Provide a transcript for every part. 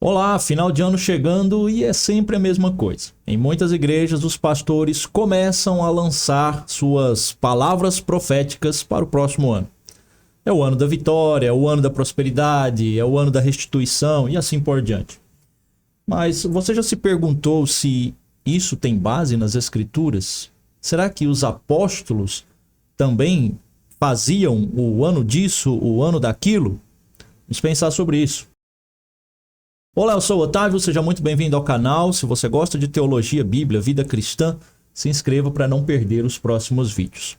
Olá, final de ano chegando e é sempre a mesma coisa. Em muitas igrejas, os pastores começam a lançar suas palavras proféticas para o próximo ano. É o ano da vitória, é o ano da prosperidade, é o ano da restituição e assim por diante. Mas você já se perguntou se isso tem base nas Escrituras? Será que os apóstolos também faziam o ano disso, o ano daquilo? Vamos pensar sobre isso. Olá, eu sou o Otávio, seja muito bem-vindo ao canal. Se você gosta de teologia, Bíblia, vida cristã, se inscreva para não perder os próximos vídeos.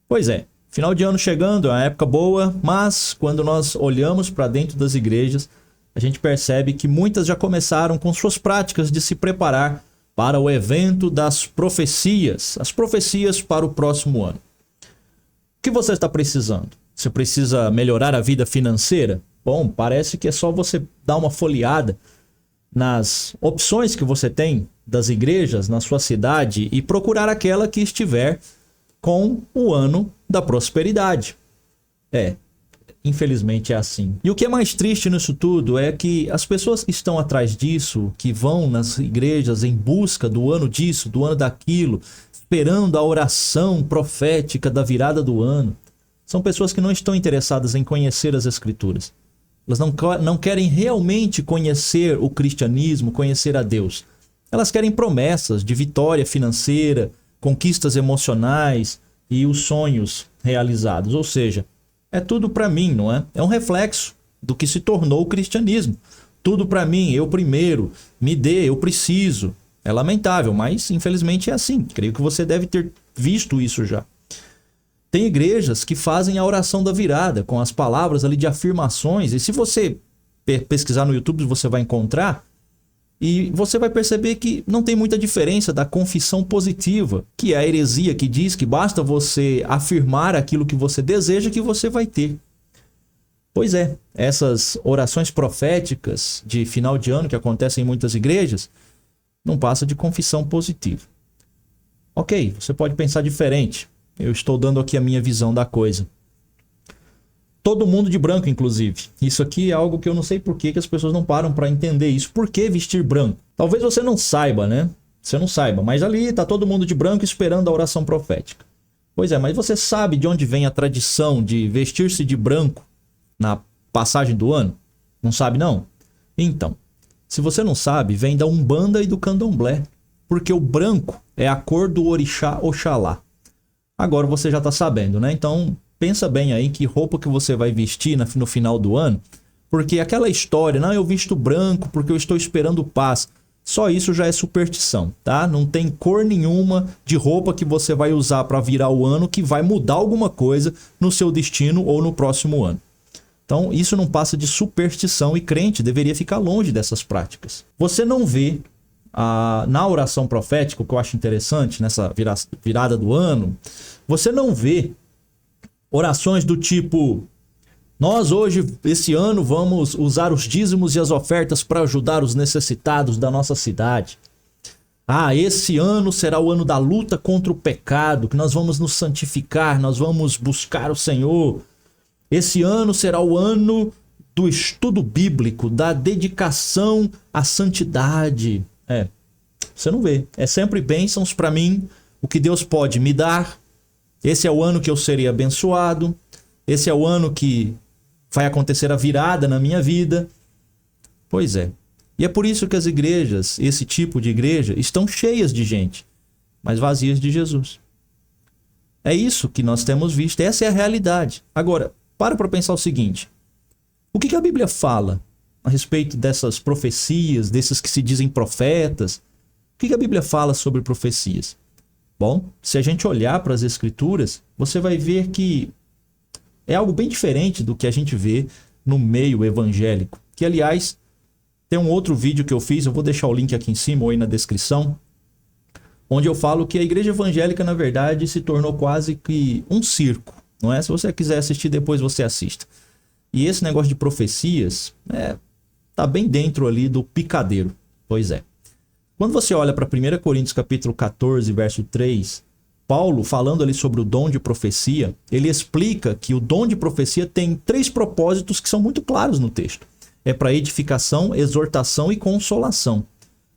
Pois é, final de ano chegando, é uma época boa, mas quando nós olhamos para dentro das igrejas, a gente percebe que muitas já começaram com suas práticas de se preparar para o evento das profecias, as profecias para o próximo ano. O que você está precisando? Você precisa melhorar a vida financeira? Bom, parece que é só você dar uma folheada nas opções que você tem das igrejas na sua cidade e procurar aquela que estiver com o ano da prosperidade. Infelizmente é assim. E o que é mais triste nisso tudo é que as pessoas que estão atrás disso, que vão nas igrejas em busca do ano disso, do ano daquilo, esperando a oração profética da virada do ano, são pessoas que não estão interessadas em conhecer as Escrituras. Elas não querem realmente conhecer o cristianismo, conhecer a Deus. Elas querem promessas de vitória financeira, conquistas emocionais e os sonhos realizados. Ou seja, é tudo para mim, não é? É um reflexo do que se tornou o cristianismo. Tudo para mim, eu primeiro, me dê, eu preciso. É lamentável, mas infelizmente é assim. Creio que você deve ter visto isso já. Tem igrejas que fazem a oração da virada com as palavras ali de afirmações. E se você pesquisar no YouTube, você vai encontrar. E você vai perceber que não tem muita diferença da confissão positiva, que é a heresia que diz que basta você afirmar aquilo que você deseja que você vai ter. Pois é, essas orações proféticas de final de ano que acontecem em muitas igrejas não passa de confissão positiva. Ok, você pode pensar diferente. Eu estou dando aqui a minha visão da coisa. Todo mundo de branco, inclusive. Isso aqui é algo que eu não sei por que as pessoas não param para entender isso. Por que vestir branco? Talvez você não saiba, né? Você não saiba, mas ali está todo mundo de branco esperando a oração profética. Pois é, mas você sabe de onde vem a tradição de vestir-se de branco na passagem do ano? Não sabe, não? Então, se você não sabe, vem da Umbanda e do Candomblé. Porque o branco é a cor do orixá Oxalá. Agora você já está sabendo, né? Então, pensa bem aí que roupa que você vai vestir no final do ano. Porque aquela história, não, eu visto branco porque eu estou esperando paz. Só isso já é superstição, tá? Não tem cor nenhuma de roupa que você vai usar para virar o ano que vai mudar alguma coisa no seu destino ou no próximo ano. Então, isso não passa de superstição e crente deveria ficar longe dessas práticas. Você não vê na oração profética, o que eu acho interessante nessa virada do ano, você não vê orações do tipo: nós hoje, esse ano, vamos usar os dízimos e as ofertas para ajudar os necessitados da nossa cidade. Esse ano será o ano da luta contra o pecado, que nós vamos nos santificar, nós vamos buscar o Senhor. Esse ano será o ano do estudo bíblico, da dedicação à santidade. Você não vê. É sempre bênçãos para mim, o que Deus pode me dar. Esse é o ano que eu serei abençoado. Esse é o ano que vai acontecer a virada na minha vida. Pois é. E é por isso que as igrejas, esse tipo de igreja, estão cheias de gente, mas vazias de Jesus. É isso que nós temos visto. Essa é a realidade. Agora, para pensar o seguinte. O que a Bíblia fala a respeito dessas profecias, desses que se dizem profetas? O que a Bíblia fala sobre profecias? Bom, se a gente olhar para as Escrituras, você vai ver que é algo bem diferente do que a gente vê no meio evangélico. Que, aliás, tem um outro vídeo que eu fiz, eu vou deixar o link aqui em cima ou aí na descrição, onde eu falo que a igreja evangélica, na verdade, se tornou quase que um circo, não é? Se você quiser assistir, depois você assista. E esse negócio de profecias tá bem dentro ali do picadeiro. Pois é. Quando você olha para 1 Coríntios capítulo 14, verso 3, Paulo, falando ali sobre o dom de profecia, ele explica que o dom de profecia tem 3 propósitos que são muito claros no texto. é para edificação, exortação e consolação.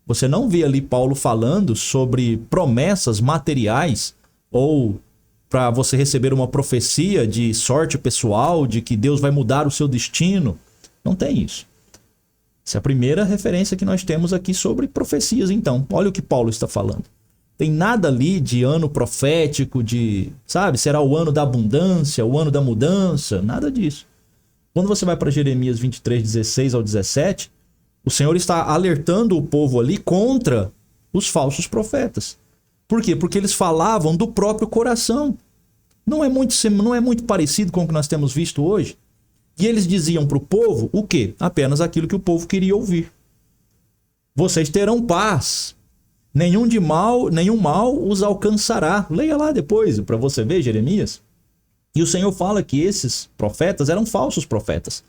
Você não vê ali Paulo falando sobre promessas materiais ou para você receber uma profecia de sorte pessoal, de que Deus vai mudar o seu destino. Não tem isso. Essa é a primeira referência que nós temos aqui sobre profecias, então. Olha o que Paulo está falando. Tem nada ali de ano profético, de, sabe, será o ano da abundância, o ano da mudança, nada disso. Quando você vai para Jeremias 23, 16 ao 17, o Senhor está alertando o povo ali contra os falsos profetas. Por quê? Porque eles falavam do próprio coração. Não é muito parecido com o que nós temos visto hoje. E eles diziam para o povo o quê? Apenas aquilo que o povo queria ouvir. Vocês terão paz. Nenhum mal os alcançará. Leia lá depois para você ver, Jeremias. E o Senhor fala que esses profetas eram falsos profetas.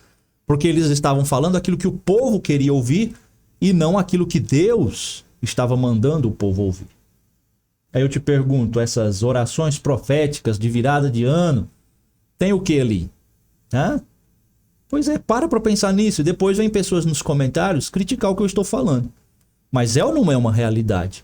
Porque eles estavam falando aquilo que o povo queria ouvir e não aquilo que Deus estava mandando o povo ouvir. Aí eu te pergunto, essas orações proféticas de virada de ano, tem o que ali? Hã? Pois é, para pensar nisso. E depois vem pessoas nos comentários criticar o que eu estou falando. Mas é ou não é uma realidade?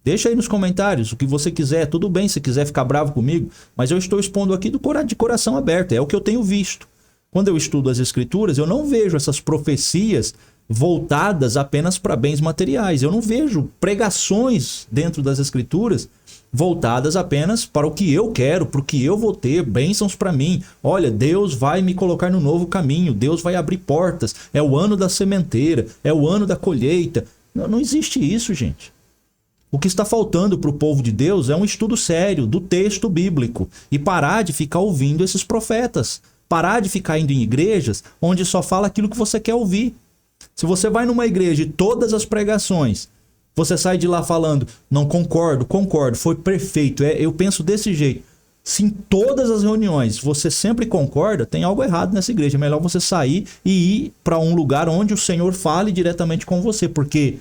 Deixa aí nos comentários o que você quiser. Tudo bem se quiser ficar bravo comigo, mas eu estou expondo aqui de coração aberto. É o que eu tenho visto. Quando eu estudo as Escrituras, eu não vejo essas profecias voltadas apenas para bens materiais. Eu não vejo pregações dentro das Escrituras voltadas apenas para o que eu quero, para o que eu vou ter, bênçãos para mim. Olha, Deus vai me colocar no novo caminho, Deus vai abrir portas, é o ano da sementeira, é o ano da colheita. Não existe isso, gente. O que está faltando para o povo de Deus é um estudo sério do texto bíblico e parar de ficar ouvindo esses profetas. Parar de ficar indo em igrejas onde só fala aquilo que você quer ouvir. Se você vai numa igreja e todas as pregações, você sai de lá falando, não, concordo, foi perfeito, eu penso desse jeito. Se em todas as reuniões você sempre concorda, tem algo errado nessa igreja. É melhor você sair e ir para um lugar onde o Senhor fale diretamente com você, porque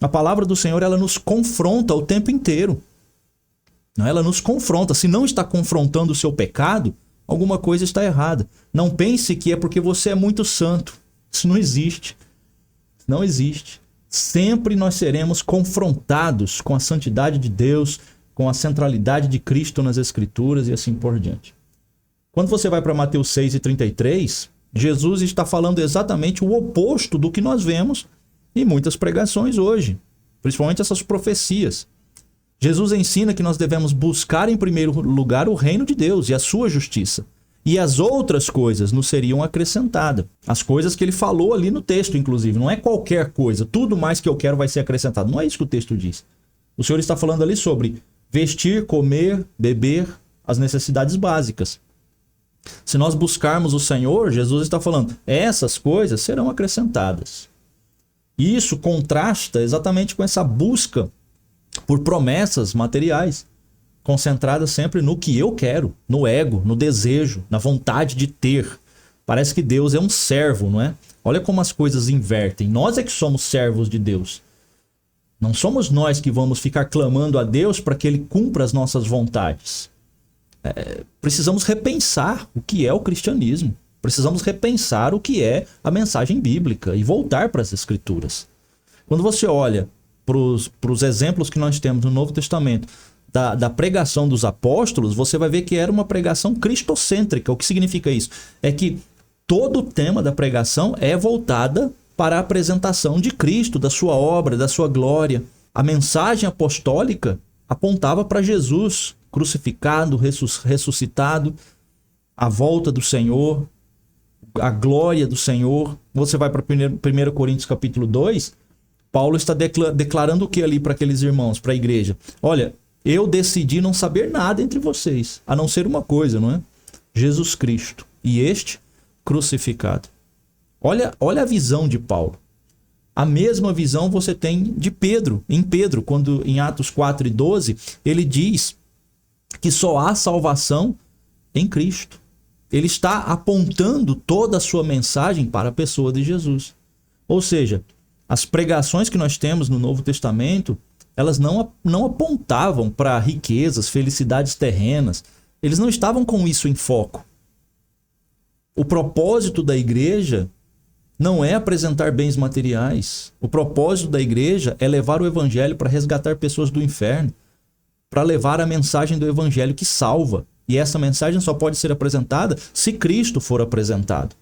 a palavra do Senhor, ela nos confronta o tempo inteiro. Ela nos confronta. Se não está confrontando o seu pecado, alguma coisa está errada. Não pense que é porque você é muito santo. Isso não existe. Não existe. Sempre nós seremos confrontados com a santidade de Deus, com a centralidade de Cristo nas Escrituras e assim por diante. Quando você vai para Mateus 6:33, Jesus está falando exatamente o oposto do que nós vemos em muitas pregações hoje, principalmente essas profecias. Jesus ensina que nós devemos buscar em primeiro lugar o reino de Deus e a sua justiça. E as outras coisas nos seriam acrescentadas. As coisas que ele falou ali no texto, inclusive. Não é qualquer coisa. Tudo mais que eu quero vai ser acrescentado. Não é isso que o texto diz. O Senhor está falando ali sobre vestir, comer, beber, as necessidades básicas. Se nós buscarmos o Senhor, Jesus está falando, essas coisas serão acrescentadas. E isso contrasta exatamente com essa busca por promessas materiais, concentrada sempre no que eu quero, no ego, no desejo, na vontade de ter. Parece que Deus é um servo, não é? Olha como as coisas invertem. Nós é que somos servos de Deus. Não somos nós que vamos ficar clamando a Deus para que Ele cumpra as nossas vontades. Precisamos repensar o que é o cristianismo. Precisamos repensar o que é a mensagem bíblica e voltar para as Escrituras. Quando você olha para os exemplos que nós temos no Novo Testamento, da pregação dos apóstolos, você vai ver que era uma pregação cristocêntrica. O que significa isso? É que todo o tema da pregação é voltada para a apresentação de Cristo, da sua obra, da sua glória. A mensagem apostólica apontava para Jesus, crucificado, ressuscitado, a volta do Senhor, a glória do Senhor. Você vai para 1 Coríntios capítulo 2, Paulo está declarando o que ali para aqueles irmãos, para a igreja? Olha, eu decidi não saber nada entre vocês, a não ser uma coisa, não é? Jesus Cristo, e este crucificado. Olha a visão de Paulo. A mesma visão você tem de Pedro, quando em Atos 4:12, ele diz que só há salvação em Cristo. Ele está apontando toda a sua mensagem para a pessoa de Jesus. Ou seja, as pregações que nós temos no Novo Testamento, elas não apontavam para riquezas, felicidades terrenas. Eles não estavam com isso em foco. O propósito da igreja não é apresentar bens materiais. O propósito da igreja é levar o evangelho para resgatar pessoas do inferno, para levar a mensagem do evangelho que salva. E essa mensagem só pode ser apresentada se Cristo for apresentado.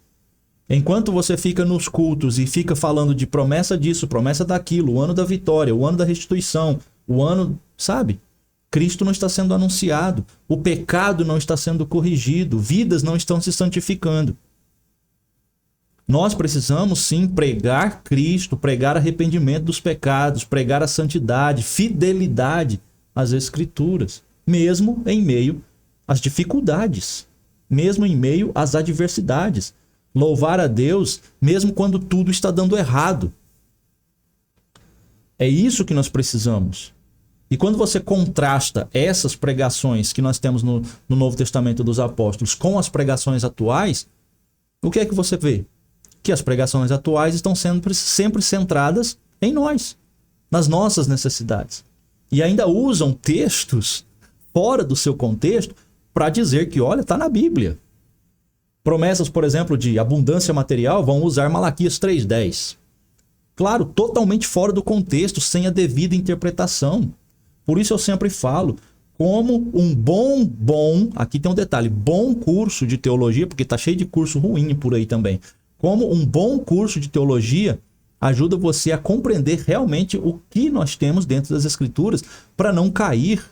Enquanto você fica nos cultos e fica falando de promessa disso, promessa daquilo, o ano da vitória, o ano da restituição, o ano, sabe? Cristo não está sendo anunciado, o pecado não está sendo corrigido, vidas não estão se santificando. Nós precisamos sim pregar Cristo, pregar arrependimento dos pecados, pregar a santidade, fidelidade às Escrituras, mesmo em meio às dificuldades, mesmo em meio às adversidades. Louvar a Deus mesmo quando tudo está dando errado. É isso que nós precisamos. E quando você contrasta essas pregações que nós temos no Novo Testamento dos Apóstolos com as pregações atuais, o que é que você vê? Que as pregações atuais estão sempre centradas em nós, nas nossas necessidades. E ainda usam textos fora do seu contexto para dizer que, olha, está na Bíblia. Promessas, por exemplo, de abundância material vão usar Malaquias 3:10. Claro, totalmente fora do contexto, sem a devida interpretação. Por isso eu sempre falo, como um aqui tem um detalhe, bom curso de teologia, porque está cheio de curso ruim por aí também. Como um bom curso de teologia ajuda você a compreender realmente o que nós temos dentro das Escrituras para não cair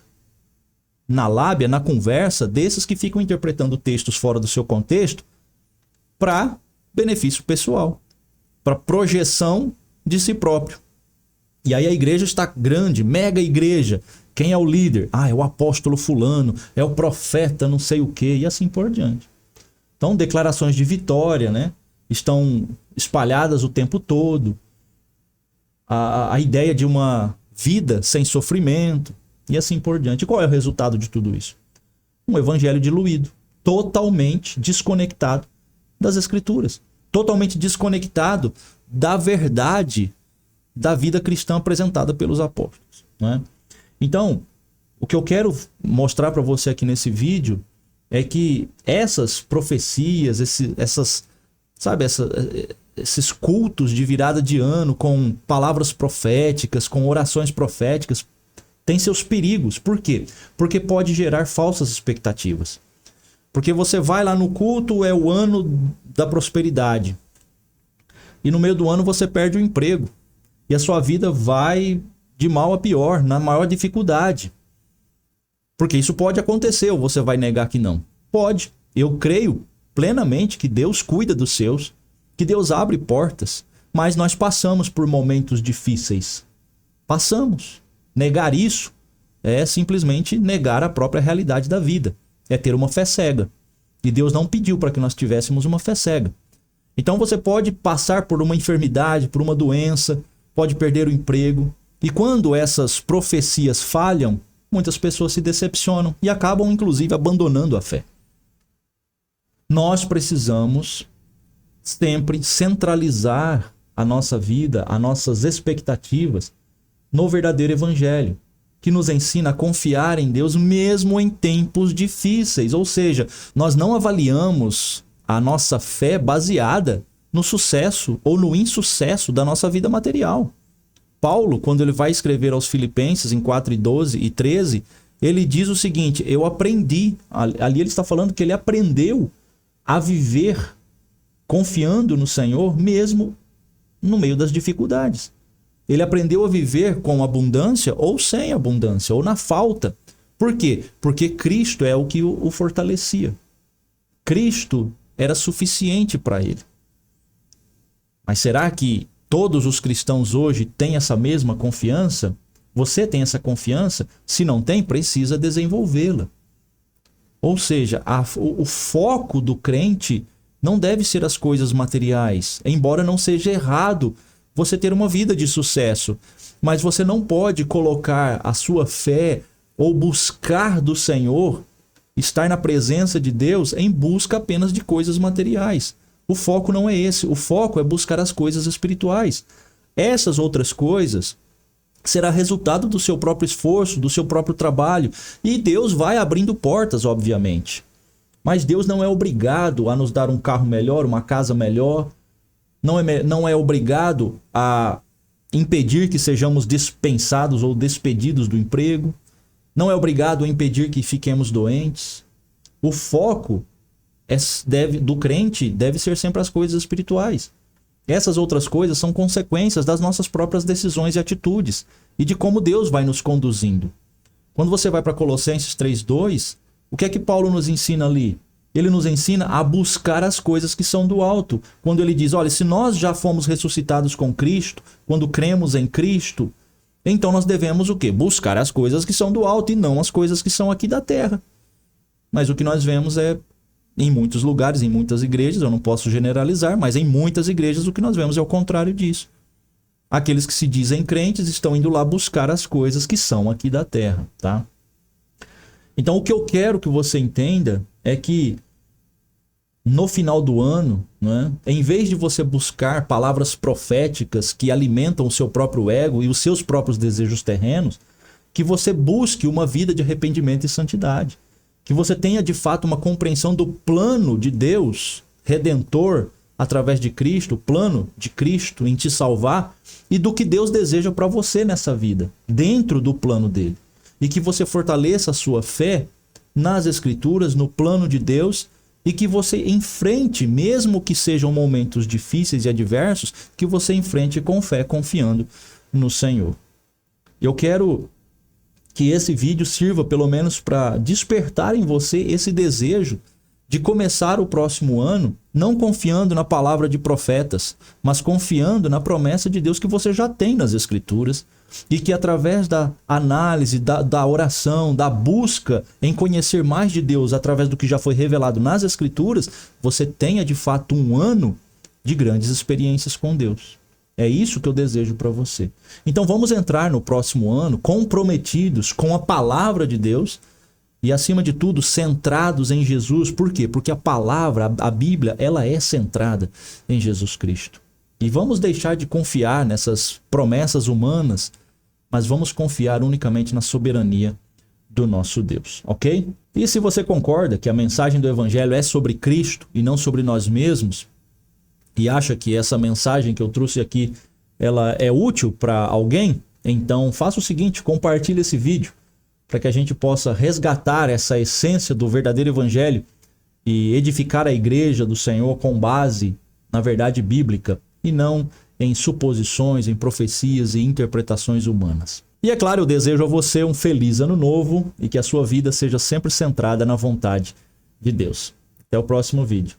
na lábia, na conversa desses que ficam interpretando textos fora do seu contexto para benefício pessoal, para projeção de si próprio. E aí a igreja está grande, mega igreja. Quem é o líder? É o apóstolo fulano, é o profeta não sei o quê, e assim por diante. Então, declarações de vitória, né, estão espalhadas o tempo todo. A ideia de uma vida sem sofrimento, e assim por diante. E qual é o resultado de tudo isso? Um evangelho diluído, totalmente desconectado das Escrituras, totalmente desconectado da verdade da vida cristã apresentada pelos apóstolos, né? Então, o que eu quero mostrar para você aqui nesse vídeo é que essas profecias, esses cultos de virada de ano com palavras proféticas, com orações proféticas, tem seus perigos. Por quê? Porque pode gerar falsas expectativas. Porque você vai lá no culto, é o ano da prosperidade. E no meio do ano você perde o emprego. E a sua vida vai de mal a pior, na maior dificuldade. Porque isso pode acontecer, ou você vai negar que não? Pode. Eu creio plenamente que Deus cuida dos seus, que Deus abre portas, mas nós passamos por momentos difíceis. Passamos. Negar isso é simplesmente negar a própria realidade da vida. É ter uma fé cega. E Deus não pediu para que nós tivéssemos uma fé cega. Então você pode passar por uma enfermidade, por uma doença, pode perder o emprego. E quando essas profecias falham, muitas pessoas se decepcionam e acabam, inclusive, abandonando a fé. Nós precisamos sempre centralizar a nossa vida, as nossas expectativas no verdadeiro evangelho, que nos ensina a confiar em Deus mesmo em tempos difíceis. Ou seja, nós não avaliamos a nossa fé baseada no sucesso ou no insucesso da nossa vida material. Paulo, quando ele vai escrever aos Filipenses em 4:12 e 13, ele diz o seguinte: eu aprendi, ali ele está falando que ele aprendeu a viver confiando no Senhor mesmo no meio das dificuldades. Ele aprendeu a viver com abundância ou sem abundância, ou na falta. Por quê? Porque Cristo é o que o fortalecia. Cristo era suficiente para ele. Mas será que todos os cristãos hoje têm essa mesma confiança? Você tem essa confiança? Se não tem, precisa desenvolvê-la. Ou seja, o foco do crente não deve ser as coisas materiais, embora não seja errado você ter uma vida de sucesso. Mas você não pode colocar a sua fé ou buscar do Senhor, estar na presença de Deus em busca apenas de coisas materiais. O foco não é esse. O foco é buscar as coisas espirituais. Essas outras coisas será resultado do seu próprio esforço, do seu próprio trabalho. E Deus vai abrindo portas, obviamente. Mas Deus não é obrigado a nos dar um carro melhor, uma casa melhor. não é obrigado a impedir que sejamos dispensados ou despedidos do emprego, não é obrigado a impedir que fiquemos doentes. O foco do crente deve ser sempre as coisas espirituais. Essas outras coisas são consequências das nossas próprias decisões e atitudes e de como Deus vai nos conduzindo. Quando você vai para Colossenses 3:2, o que é que Paulo nos ensina ali? Ele nos ensina a buscar as coisas que são do alto. Quando ele diz, olha, se nós já fomos ressuscitados com Cristo, quando cremos em Cristo, então nós devemos o quê? Buscar as coisas que são do alto e não as coisas que são aqui da terra. Mas o que nós vemos é, em muitos lugares, em muitas igrejas, eu não posso generalizar, mas em muitas igrejas o que nós vemos é o contrário disso. Aqueles que se dizem crentes estão indo lá buscar as coisas que são aqui da terra, tá? Então o que eu quero que você entenda é que no final do ano, né, em vez de você buscar palavras proféticas que alimentam o seu próprio ego e os seus próprios desejos terrenos, que você busque uma vida de arrependimento e santidade. Que você tenha de fato uma compreensão do plano de Deus redentor através de Cristo, o plano de Cristo em te salvar e do que Deus deseja para você nessa vida, dentro do plano dele. E que você fortaleça a sua fé nas Escrituras, no plano de Deus, e que você enfrente, mesmo que sejam momentos difíceis e adversos, que você enfrente com fé, confiando no Senhor. Eu quero que esse vídeo sirva pelo menos para despertar em você esse desejo de começar o próximo ano não confiando na palavra de profetas, mas confiando na promessa de Deus que você já tem nas Escrituras e que através da análise, da oração, da busca em conhecer mais de Deus através do que já foi revelado nas Escrituras, você tenha de fato um ano de grandes experiências com Deus. É isso que eu desejo para você. Então vamos entrar no próximo ano comprometidos com a palavra de Deus e, acima de tudo, centrados em Jesus. Por quê? Porque a palavra, a Bíblia, ela é centrada em Jesus Cristo. E vamos deixar de confiar nessas promessas humanas, mas vamos confiar unicamente na soberania do nosso Deus, ok? E se você concorda que a mensagem do Evangelho é sobre Cristo e não sobre nós mesmos, e acha que essa mensagem que eu trouxe aqui ela é útil para alguém, então faça o seguinte, compartilhe esse vídeo para que a gente possa resgatar essa essência do verdadeiro evangelho e edificar a igreja do Senhor com base na verdade bíblica e não em suposições, em profecias e interpretações humanas. E é claro, eu desejo a você um feliz ano novo e que a sua vida seja sempre centrada na vontade de Deus. Até o próximo vídeo.